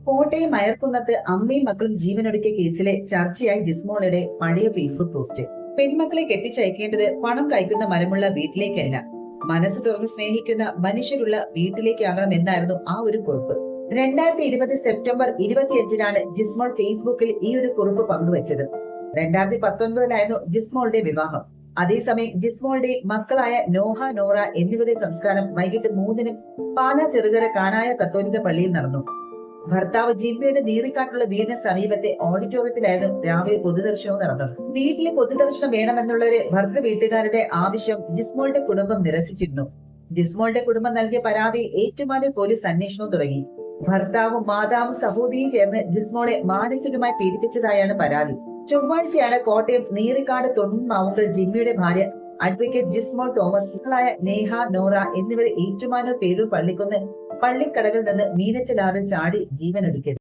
കോട്ടയം അയർക്കുന്നത്ത് അമ്മയും മക്കളും ജീവനൊടുക്കിയ കേസിലെ ചർച്ചയായി ജിസ്മോളുടെ പഴയ ഫേസ്ബുക്ക് പോസ്റ്റ്. പെൺമക്കളെ കെട്ടിച്ചയക്കേണ്ടത് പണം കയക്കുന്ന മരമുള്ള വീട്ടിലേക്കല്ല, മനസ്സ് തുറന്ന് സ്നേഹിക്കുന്ന മനുഷ്യരുള്ള വീട്ടിലേക്കാകണം എന്നായിരുന്നു ആ ഒരു കുറിപ്പ്. 2020 സെപ്റ്റംബർ 25-നാണ് ജിസ്മോൾ ഫേസ്ബുക്കിൽ ഈ ഒരു കുറിപ്പ് പങ്കുവച്ചത്. 2019-ലായിരുന്നു ജിസ്മോളുടെ വിവാഹം. അതേസമയം ജിസ്മോളുടെ മക്കളായ നോഹ, നോറ എന്നിവരുടെ സംസ്കാരം വൈകിട്ട് 3-ന് പാലാ ചെറുകര കാനായ കത്തോലിക്ക പള്ളിയിൽ നടന്നു. ഭർത്താവ് ജിംബയുടെ നീറിക്കാട്ടുള്ള വീടിന് സമീപത്തെ ഓഡിറ്റോറിയത്തിലായിരുന്നു രാവിലെ പൊതുദർശനവും നടന്നത്. വീട്ടിലെ പൊതുദർശനം വേണമെന്നുള്ളൊരു ഭർത്തൃ വീട്ടുകാരുടെ ആവശ്യം ജിസ്മോളുടെ കുടുംബം നിരസിച്ചിരുന്നു. ജിസ്മോളുടെ കുടുംബം നൽകിയ പരാതിയിൽ ഏറ്റുമാനൂർ പോലീസ് അന്വേഷണവും തുടങ്ങി. ഭർത്താവും മാതാവും സഹോദരിയും ചേർന്ന് ജിസ്മോളെ മാനസികമായി പീഡിപ്പിച്ചതായാണ് പരാതി. ചൊവ്വാഴ്ചയാണ് കോട്ടയം നീറിക്കാട് തൊണ്ണൂമാവുങ്കൽ ജിമ്മിയുടെ ഭാര്യ അഡ്വക്കേറ്റ് ജിസ്മോൾ തോമസ്, മക്കളായ നേഹ, നോറ എന്നിവരെ ഏറ്റുമാനൂർ പേരൂർ പള്ളിക്കുന്ന് പള്ളിക്കടവിൽ നിന്ന് മീനച്ചിലാറിൽ ചാടി ജീവനൊടുക്കിയത്.